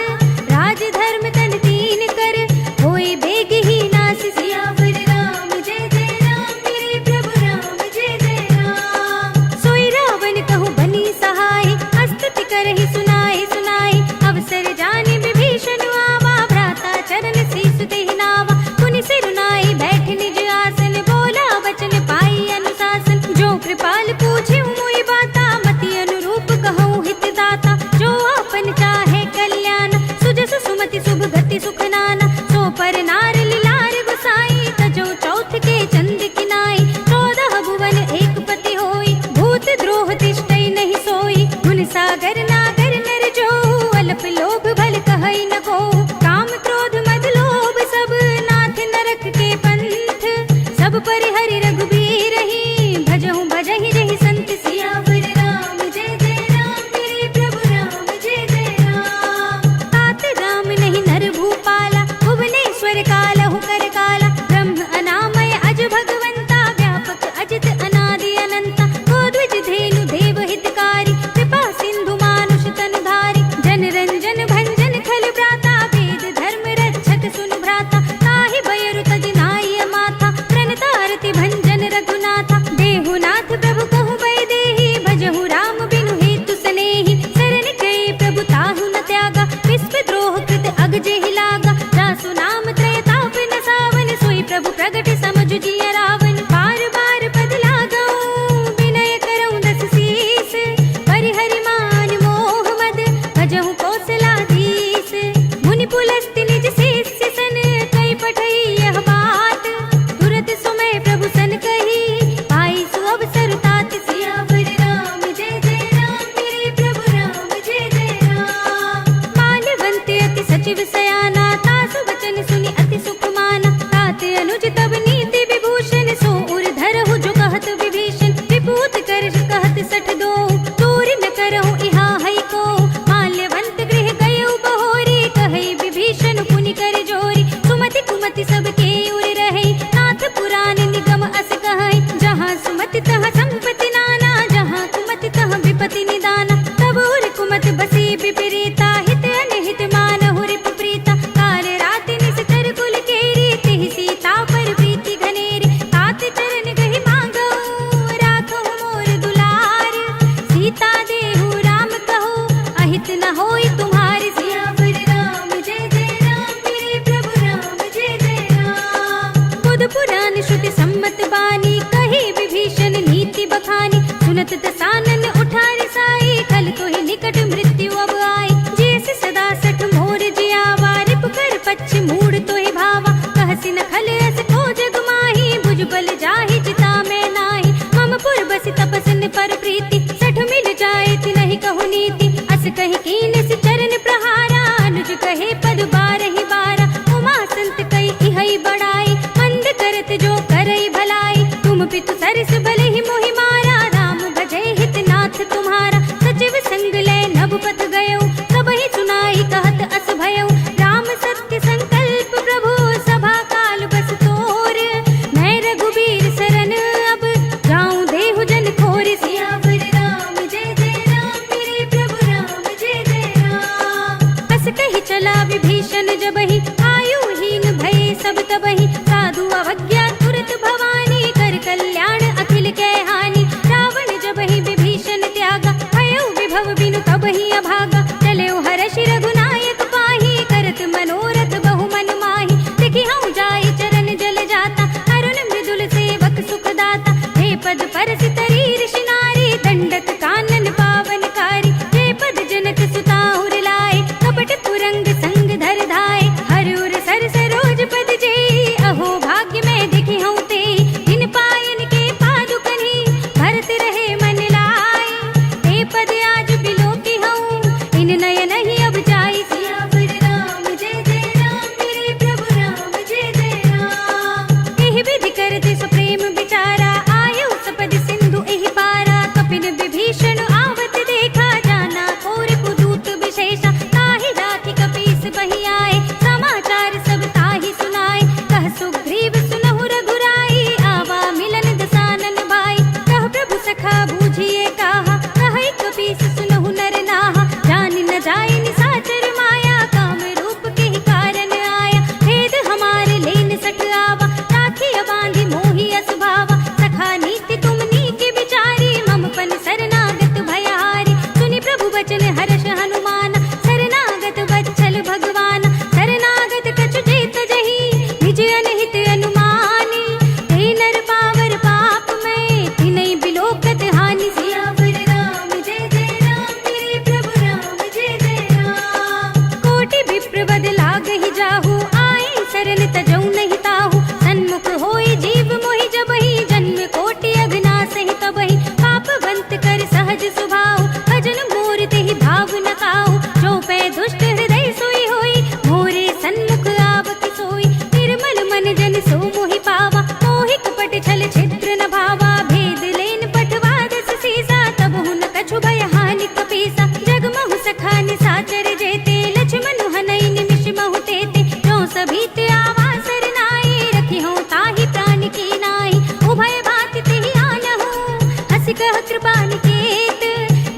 राज धर्म तन तीन कर, होय बेग ही नास। सियावर राम जय जय राम, मेरे प्रभु राम जय जय राम। सोई रावण कहु बनी सहाय, हस्तति करहि सुनाए सुनाए। अवसर जानि विभीषण आवा, भ्राता चरण शीस देहि नावा। पुनि सिर नाई बैठ निज आसन, बोला वचन पाई अनुशासन। जो कृपाल पूछे मोहि बाता, मति अनुरूप कहूँ हित दाता। जो आपन चाहे कल्याण, सुजस सुमति शुभ गति सुख नाना। सो पर नार लिलार गुसाई, तजो चौथ के चंद किनाई। 14 भुवन एक पति होई, भूत द्रोह तिष्ठै नहीं सोई। गुण सागर नागर नर जो, अल्प लोभ भल कहै न को। काम क्रोध मद लोभ सब, नाथ नरक के पंथ। सब परिहरि रघुबीर ही, भजहु भजहि जहि संत सुनत दसानन उठा रिसाई, कल तो ही निकट मृत्यु अब आई। जैसे सदा सठ मोर जियावा, रिप कर पच्छ मूड तो ही भावा। कहसी न खल अस को जग माही, बुझ बल जाहि चिता में नाही। मम पुर बसि तपस्न पर प्रीति, सठ मिल जाए ति नहीं कहु नीति। अस कहि कीन सि चरण प्रहारा, अनुज कहे पद बारहि बारा। उमा संत कई इहै बड़ाई, मंद करत जो करई भलाई। तुम पितु सरस भले ही मोहि मारा, राम भजै हित नाथ तुम्हारा। सचिव संग ले नभ पथ गयो, सब ही सुनाई कहत अस भयो। राम सत्य संकल्प प्रभु, सभा काल बस तोर। मैं रघुबीर सरन अब, जाऊं देहु जन खोर। सियावर राम जय जय राम, मेरे प्रभु राम जय जय राम। अस कहि चला विभीषण जबहि, आयुहीन भये सब तबहि। साधु अवज्ञा तुरत भवानी, कर कल्याण अखिल के हानि। रावण जबहि विभीषण त्यागा, भयो विभव बिनु तबहि अभागा। चले हर्षि रघुनायक पाहि, करत मनोरथ बहु मन माहि। देखि हऊँ जाई चरण जल जाता, अरुण मृदुल सेवक सुख दाता। हे पद परसि तरी ऋषि नारी, दंडक कानन पावनकारी। हे पद जनक सुता उर लाए, कपट कुरंग संग धर धाए। हर उर सर सरोज पद जेई, अहो भाग्य में देखि हऊँ तेई। इन पायन के पादुकनि, भरत रहे मन लाई। हे पद आज बिलोकी हऊँ, इन नयन ही अब जाई। सियावर राम जय जय राम, मेरे प्रभु राम जय जय राम। एहि विधि करते सुप्रेम विचारा, आयु सपद सिंधु एहि पारा। कपिन विभीषण आवत देखा, जाना और कुदूत विशेषा। ताहि राखी कपीस बहि आए, समाचार सब ताहि सुनाए। कह सुग्रीव सुनहु रघुराई, आवा मिलन दसानन भाई। कह प्रभु सखा बूझिए काहा, कहै कपीस सुनहु नर नाहा। जान न जाय निसाचर माया, काम रूप के ही कारण आया। भेद हमारे लेन सठ आवा, राखिया बांधि मोहि अस भावा। सखा नीति तुम नीके विचारी, मम पन शरणागत भयहारी। सुनि प्रभु वचन हर्ष हनुमाना, शरणागत वत्सल भगवाना। शरणागत कछु जेत जहि, निज अनहित अनुमानी। ते नर पावर पाप में, तिनै बिलोकत हानि। सियावर राम जय जय राम, मेरे प्रभु राम जय जय राम। कोटि विप्र बद लागहि जाहु, आए शरण तजौ नहीं ताहु। सन्मुख होई जीव मोहि जबहि, जन्म कोटि अघनासहि तबहि। पापवंत कर सहज स्वभाव, भजन मोर तेहि भाव न काहु। जो पै दुष्ट हृदय सोई होई, मोरे सन्मुख आवति सोई। निर्मल मन जन सो मोहि पावा, मोहि कपट छल छिद्र न भावा। भेद लेन पठवा दस सीसा, तबहु न कछु भय हानि कपीसा। जगमहु सखा निसाचर जेते, लक्ष्मण हनै निमिष महु तेते। जो सभीत आवा सरनाई, रखी हूँ ताहि प्राण की नाई। उभय भाति तेहि आनहु, हँसि कह कृपा निकेत।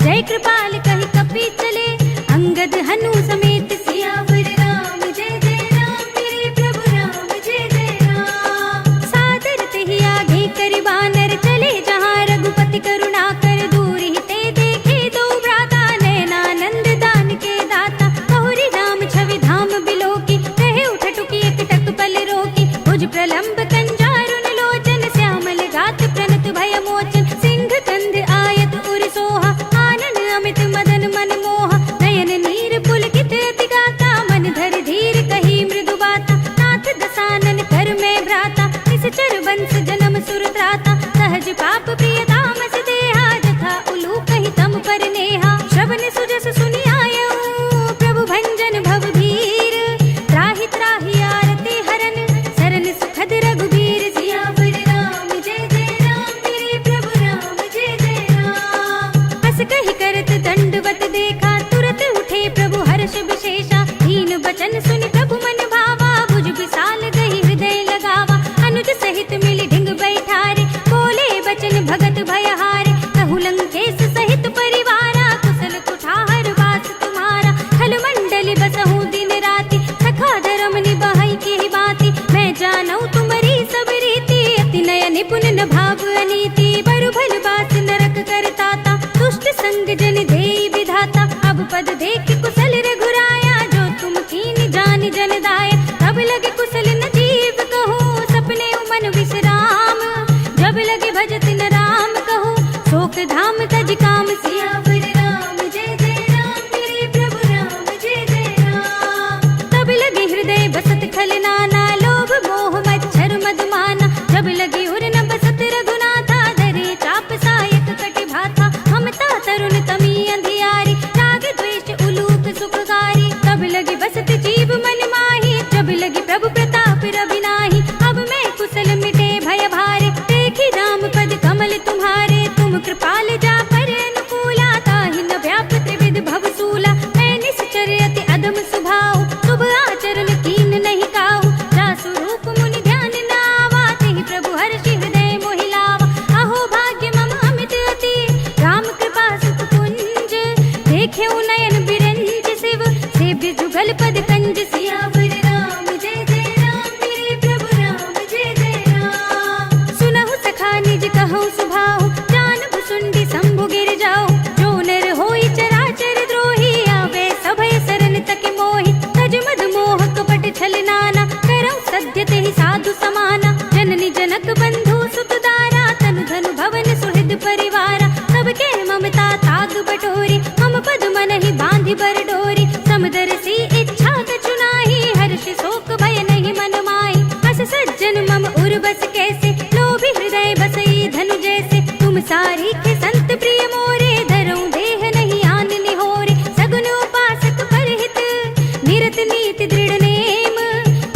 जय कृपाल कहि कपि चले, अंगद हनु समेत। सियावर राम जय जय राम, मेरे प्रभु राम जय जय राम। सादर तेहि आगे करि बानर, चले जहाँ रघुपति करुणा कर। दूर ही ते देखे दो भ्राता, नयनानंद दान के दाता। बहुरी राम छवि धाम बिलोकी, रहे उठ टुकी एकटक पल रोकी। भुज प्रलंब कंजारुन लोचन, श्यामल गात प्रणत भय मोचन। सिंह कंध आयत उर सोहा, आनन अमित मदन मन मोहा। नयन नीर पुलकित अति गाता, मन धर धीर कही मृदु बाता। नाथ दसानन कर में भ्राता, निश्चर वंश जन्म सुर त्राता। सहज पाप प्रिय तामस देहा, जथा उलूक ही तम पर नेहा। श्रवण सुजस सुनि आयऊ, प्रभु भंजन भव भीर। त्राहि त्राहि आरती हरन, शरण सुखद रघुबीर। सियावर राम जय जय राम, मेरे प्रभु राम जय जय राम। अस कहि करत दंडवत देखा, तुरत उठे प्रभु हर्ष विशेषा। दीन बचन सुनि प्रभु मन भावा, भुज विशाल गहि हृदय लगावा। अनुज सहित मिलि ढिंग बैठारे, बोले बचन भगत भय शोक धाम तज काम सियावर राम जय जय राम मेरे प्रभु राम जय जय राम। तब लगे हृदय बसत खल नाना लोभ मोह मच्छर मधुमाना जब लगी उर न बसत रघुनाथा धरे चाप सायक कटि भाथा ममता तरुण तमी अंधियारी राग द्वेष उलूक सुखकारी तब लगी बसत जीव मन माही जब लगी प्रभु प्रताप रविनाही अब मैं कुशल मिटे भय भारे देखी राम पद कमल तुम्हारे तुम कृपाल जा पर अनुकूला ताहि न व्याप त्रिविध भवसूला मैं निश्चर अति अदम स्वभाव शुभ आचरण कीन नहीं काहू जासु रूप मुनि ध्यान न आवा तेहि प्रभु हर्षि हृदय मोहि लावा अहो भाग्य मम अमित अति राम कृपा सुख कुंज देखे नयन बिरंज शिव सेव्य जुगल पद कंज सियावर राम जय जय राम मेरे प्रभु राम जय जय राम। सुनहु सखा निज कहूँ सुभाऊ जान भुसुंडी शंभु गिर जाओ जो नर होई चराचर द्रोही आवे सभय सरन तक मोहि तज मद मोह कपट छल नाना करौ सद्य तेहि साधु समाना जननी जनक बंधु सुत दारा तनु धनु भवन सुहृद परिवारा सबके ममता ताग बटोरी मम पद मन ही बांधि बर डोरी समदर्शी इच्छा कछु नाही हर्ष शोक भय नहीं मन माही अस सज्जन मम उर बस कैसे लोभी हृदय बसई धनु जैसे तुम सारी के संत प्रिय मोरे धरऊं देह नहीं आन निहोरे सगुन उपासक परहित निरत नीति दृढ़ नेम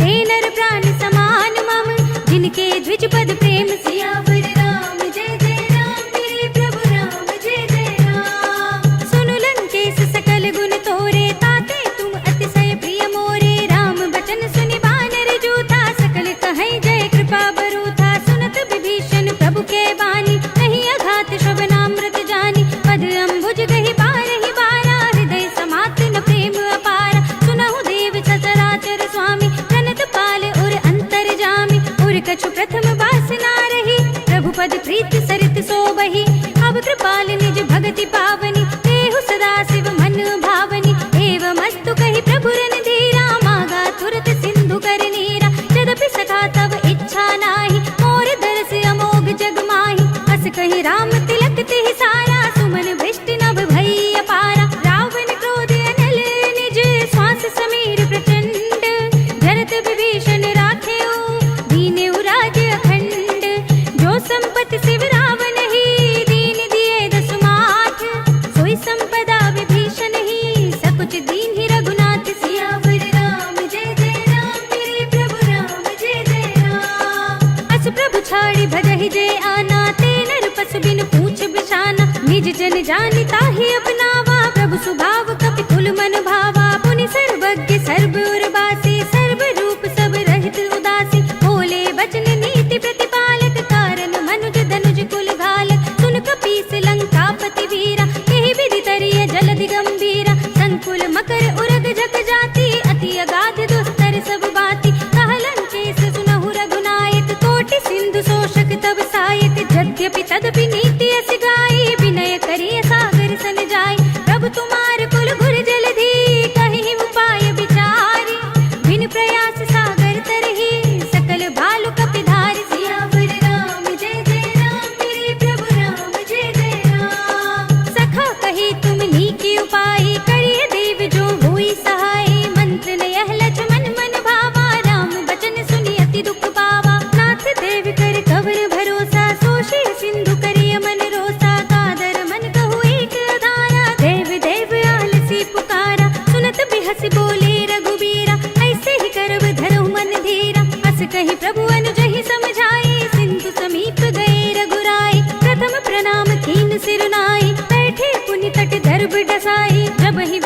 ते नर प्राण समान मम जिनके द्विज पद प्रेम सियावर राम जय जय राम मेरे प्रभु राम जय जय राम। सुनु लंकेश सकल गुण तोरे ताते तुम अतिशय प्रिय मोरे राम बचन सुनि बानर जूथा सकल कहे जय कृपा बरूथा सुनत विभीषण प्रभु के बानी नहीं अघात श्रवणामृत जानी पद अम्बुज गहि बारहि बारा हृदय समात न प्रेम अपारा सुनहु देव सचराचर स्वामी जनत पाल उर अंतर जामी उर कछु प्रथम वासना रही प्रभु पद प्रीति सरित सोबहि अब कृपाल निज भगति पावनी देहु सदा शिव मन भावनी एवं अस्तु कहि प्रभु रन धीरा मागा तुरत सिंधु कर नीरा यद्यपि सखा तब इच्छा नाही मोर दरस अमोघ जग माही अस कहि राम तिलक तेहि सारा सुमन भ्रष्ट नभ भई अपारा रावण क्रोध अनल निज श्वास समीर प्रचंड भरत विभीषण राखेऊ दीने राज अखंड जो संपत्ति शिव रावण ही दीन दिए दसुमाठ सोई संपदा विभीषण ही सकुच दीन ही रघुनाथ सियावर राम जय जय राम मेरे प्रभु राम जय जय राम। अस प्रभु छाड़ी भजहि जय आना ते नर पसु बिन पूछ बिछाना निज जन जानि ताहि अपनावा प्रभु सुभाव कपि कुल मन भावा पुनि सर्वज्ञ सर्व उर्वासी सर्व रूप सब रहित उदासी बोले वचन नीति प्रतिपालक कारण मनुज धनुज कुल घालक सुन कपीस लंकापति वीरा यही विधि तरिय जलधि गंभीरा संकुल मकर उरग जग जाति अति अगाध दुस्तर सब बाती कहलन केस सुनहु रघुनायक कोटि सिंधु शोषक तब सायक यद्यपि तदपि नीति अस गाई विनय करिय सागर सन जाय प्रभु तुम्हार कुल गुर जलधि कहि उपाय विचारी बिन प्रयास सागर तरहि सकल भालु कपिधारि सियावर राम जय जय राम मेरे प्रभु राम जय जय राम। सखा कही तुम नीकी उपाय करिय देव जो हुई सहाय मंत्र नयह लक्ष्मण मन भावा राम बचन सुनि अति दुख पावा नाथ देव कर कवर भरोसा सोषे सिंधु करिय मन रोसा कादर मन कहु एक अधारा देव देव आलसी पुकारा सुनत बिहस बोले रघुबीरा ऐसे ही करब धरहु मन धीरा अस कहि प्रभु अनुजहि समझाए सिंधु समीप गए रघुराई प्रथम प्रणाम कीन सिर नाई बैठे पुनि तट दर्भ डसाई जब ही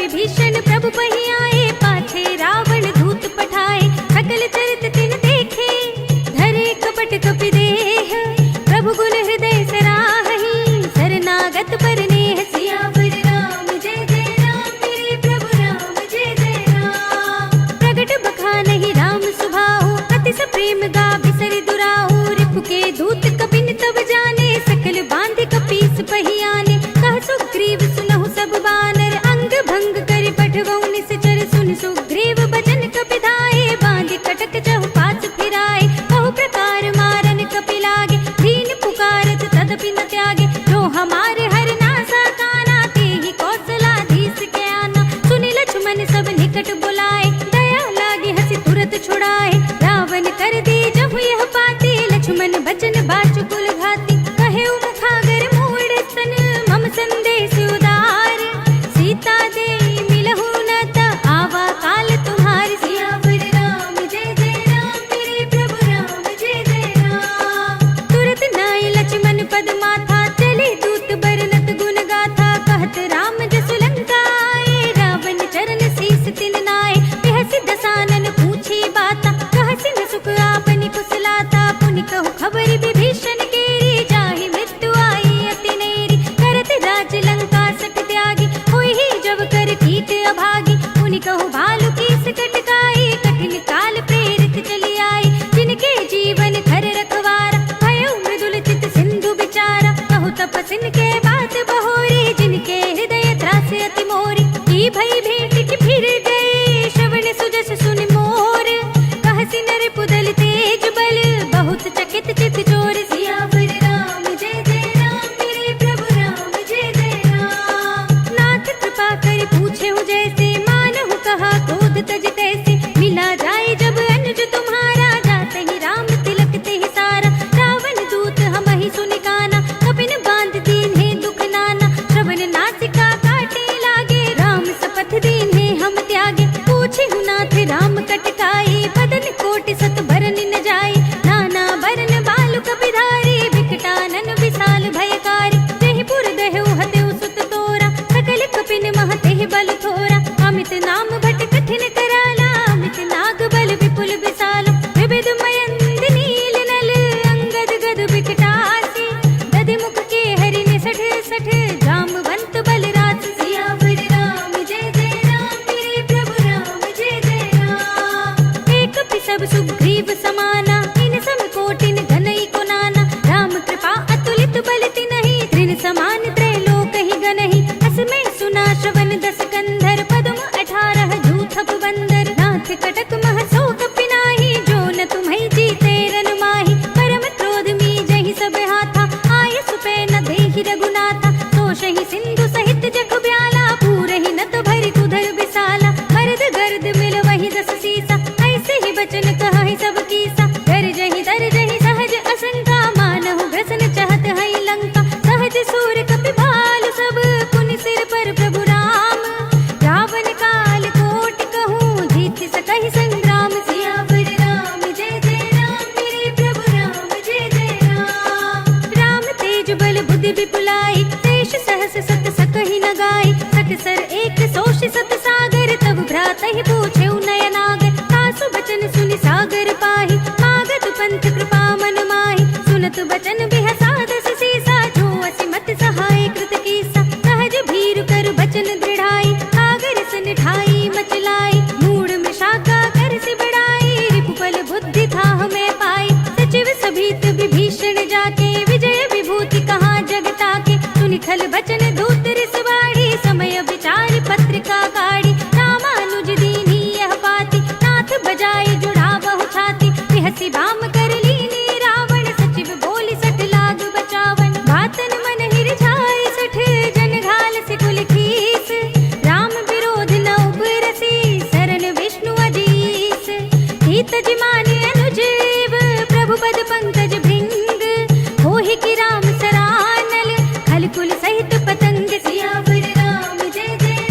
छुड़ाए। रावण कर दी जब यह पाती, लक्ष्मण बचन बाचुकुल घाती। कहे मुखागर मूड स्तन, मम संदेश उदार। सीता दे मिलहु न त आवा काल तुम्हारी। सियावर राम जय जय राम, मेरे प्रभु राम जय जय राम। तुरत नाय लक्ष्मण पद माथा, चले दूत बरनत गुण गाथा। कहत राम जसु लंका आए, रावण चरण शीस तिन नाय। बिहसि दसानन पूछी बाता, कहसि न सुख आपनि कुशलाता। पुनि कहु खबर विभीषण केरी, जाहि मृत्यु आई अति नेरी। करत राज लंका सठ त्यागी, होई ही जब कर कीट अभागी। पुनि कहु भालु कीस कटकाई, कठिन काल प्रेरित चली आई। जिनके जीवन खर रखवारा, भयो मृदुल चित सिंधु बिचारा। कहु तपसिन के बात बहोरी, जिनके हृदय त्रास अति मोरी। की भई भेंट की फिर गए, श्रवण सुजस सुन मोर। कहसि नर पुदल तेज बल, बहुत चकित चित चोर। सियावर राम जय जय राम, मेरे प्रभु राम जय जय राम। नाथ कृपा कर पूछे हूँ जैसे, मानहु कहा क्रोध तज तैसे। मिला जाए जब अनुज तुम्हारा, जाते ही राम तिलक ते ही सारा। रावण दूत हम ही सुनि काना, कपिन बांध दीन है दुख नाना। श्रवण नासिका काटे लागे, राम शपथ दीन है हम त्यागे। पूछे हूँ नाथ राम कटकाई, बदन कोटि सत बरन न जाए। नाना बरन बालु कपिधारी, विकटानन विशाल भयकारी। तेहि पुर दहेउ हतेउ सुत तोरा, सकल कपिन मह तेहि बल थोरा। अमित नाम भट कठिन कराला, अमित नाग बल विपुल विशाल। विविध मयंद नील नल, अंगद गद विकटासी। दधि मुख के हरि निसठ सठ, जामवंत बलराज। सियावर राम जय जय राम, मेरे प्रभु राम जय जय राम। एक सब सुग्रीव समाना, इन सम कोटिन घनई को नाना। राम कृपा अतुलित बल तिनहि, त्रिन समान त्रैलोक ही गनहि। असमय सुना श्रवण दस कंधर, पद्म 18 जूथप बंदर। नाथ कटक मह शोक पिनाहि, जो न तुम्हि जीते रन माहि। परम क्रोध मी जहि सब हाथा, आय सुपै न देहि रघुनाथा। तोषहि सिंधु सहित जग ब्याला, पूरहि न तो भरि कुधर विशाला। मर्द गर्द मिल वही दस सीसा, ऐसे ही बचन कहहि सब कीसा। गरजहि दरजहि सहज असंका, मानहु ग्रसन चहत है लंका। सहज सूर कपि भालु सब, पुनि सिर पर प्रभु राम। रावण काल कोटि कहूँ, जीत सकहि संग्राम। सियावर राम जय जय राम, मेरे प्रभु राम जय जय राम। राम तेज बल बुद्धि विपुलाई, शेष सहस सत सकहि न गाई। सकसर एक सोष सत सागर, तब भ्रातहि पूछे नयनागर। तासु बचन सुनि सागर पाहि, मागत पंथ कृपा मन माहि। सुनत बचन बिहसा दस सीसा, जो असिमत सहाय कृत कीसा। सहज भीरु कर बचन दृढ़ाई, सागर सन ठाई मचलाई। मूढ़ में शाखा कर से बढ़ाई, रिपुबल बुद्धि था हमें पाई। सचिव सभीत विभीषण जाके, विजय विभूति कहाँ जग ताके। सुनि खल बचन दूत रिसवाड़ी, समय विचार पत्रिका गाड़ी। रामानुज दीनी यह पाती, नाथ बजाए जुड़ा बहु छाती। बिहसि बाम कर लीनी रावण, सचिव बोली सठ लाग बचावन। बातन मन हिर छाए सठ, जन घाल से कुल खीस। राम विरोध न उबरसी, शरण विष्णु अजीस। हित जिमाने अनुजीव, प्रभु पद पंकज भृंग। होहि कि राम सरानल, खल कुल सहित पतंग। सियावर राम जय जय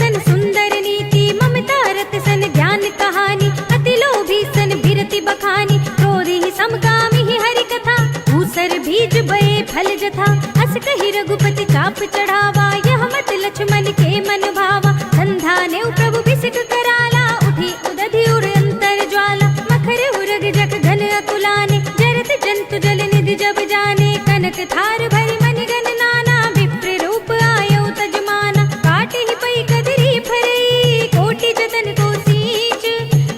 सन सुंदर नीति, ममता रत सन ज्ञान कहानी, अति लोभी सन बिरति बखानी, क्रोधी समकामी हरि कथा, भूसर बीज बये फल जथा, अस कहि रघुपति चाप चढ़ावा, यह मत लक्ष्मण के मन भावा, संधा नेउ प्रभु बिसिक कराला, उठी उदधि उर अंतर ज्वाला, मखर उरग जग घन अतुलाने, जरत जंतु जल निधि जब जाने, कनक थार भरि मन गन नाना, विप्र रूप आयो तजमाना, काटे ही पई कदरी फरई, कोटि जतन को सींच,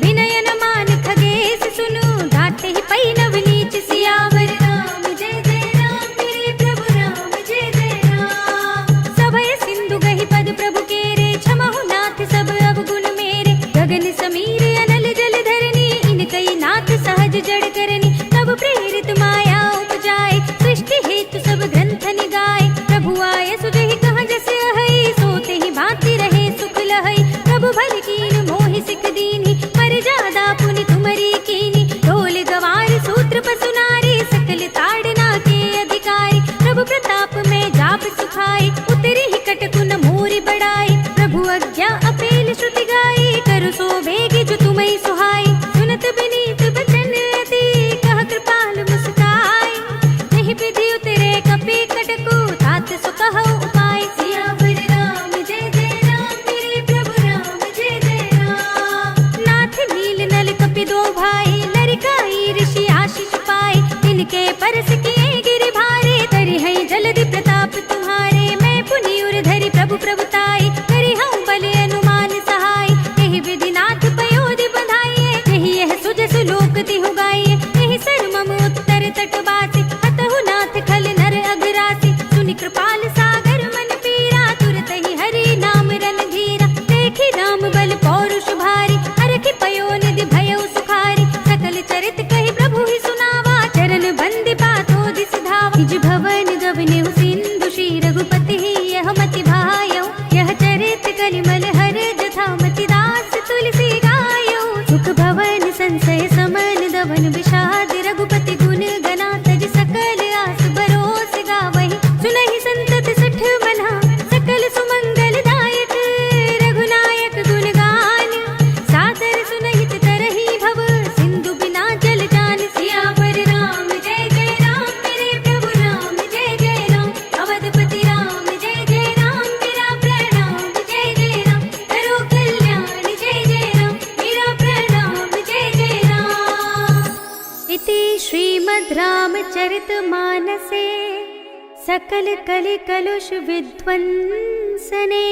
विनय न मान खगेश सुनु, घाटे ही पई नव नीच, सियावर राम जय जय राम, मेरे प्रभु राम जय जय राम। सभय सिंधु गहि पद प्रभु केरे, क्षमहु नाथ सब अवगुण मेरे, गगन समीर अनल जल धरनी, इनकई नाथ सहज जड़ करनी, तब प्रेरित माया उपजाए, सृष्टि हेतु सब ग्रंथ निगाए, प्रभु आय सुजहि कह जस अहै, सोते ही भांति रहे सुख लहै, प्रभु भल कीन मोहि सिख दीनी, पर जादा पुनि तुमरी कीनी, ढोल गवार सूत्र पसु नारी, सकल ताड़ना के अधिकारी, प्रभु प्रताप में जाप सुखाए, उतरी ही कटकुन मोरि बढ़ाए, प्रभु आज्ञा अपेल श्रुति गाई, करु सो बेगी जो तुम्हें सुहाई, सुनत बिनीत बचन अति, कह कृपाल मुस्काई, नहीं विधि उतरे कपि कटकु, तात सो कहो उपाय, सियावर राम जय जय राम, मेरे प्रभु राम जय जय राम। नाथ नील नल कपि दो भाई, लरिकाई ऋषि आशीष पाए, इनके परस किए गिरि भारे, तरि है जलधि प्रताप तुम्हारे, मैं पुनि उर धरि प्रभु प्रभुताई, करि हूँ बल अनुमान सहाय, यही विधि नाथ पयोधि बधाइए, यही यह सुजसु लोक तिहु गाइए, यही सर मम उत्तर तटवासी, हतहु नाथ खल नर अघरासी, सुनि कृपाल सागर मन पीरा, तुरत ही हरि नाम रन धीरा, देखि राम बल पौरुष भारी, हरखि पयोनिधि भयउ सुखारी, सकल चरित कहि प्रभु ही सुनावा, चरण बंदि पातो दिस धावा, निज भवन गवनेउ सिंधु श्री रघुपति ही यह मति भायौ, यह चरित कलिमल हर जथा, मति दास तुलसी गायौ, सुख भवन संशय समन दवन विषाद, रघुपति गुण गना तज सकल आस भरोस गावहि, सुनहि संतत सठ मना, सकल सुमंगल दायक, रघुनायक गुण गान, सादर सुनहित तरहि भव, सिंधु बिना जल जान, सियावर राम जय जय राम, मेरे प्रभु राम जय जय राम, अवधपति राम जय जय राम, मेरा प्रणाम जय जय राम, करो कल्याण जय जय राम, मेरा प्रणाम जय जय राम। इति श्रीमद् रामचरितमानसे सकल कलि कलुष विध्वंसने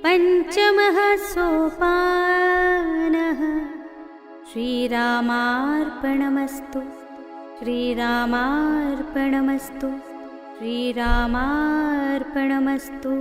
पंचमः सोपानः, श्रीरामार्पणमस्तु, श्रीरामार्पणमस्तु, श्रीरामार्पणमस्तु।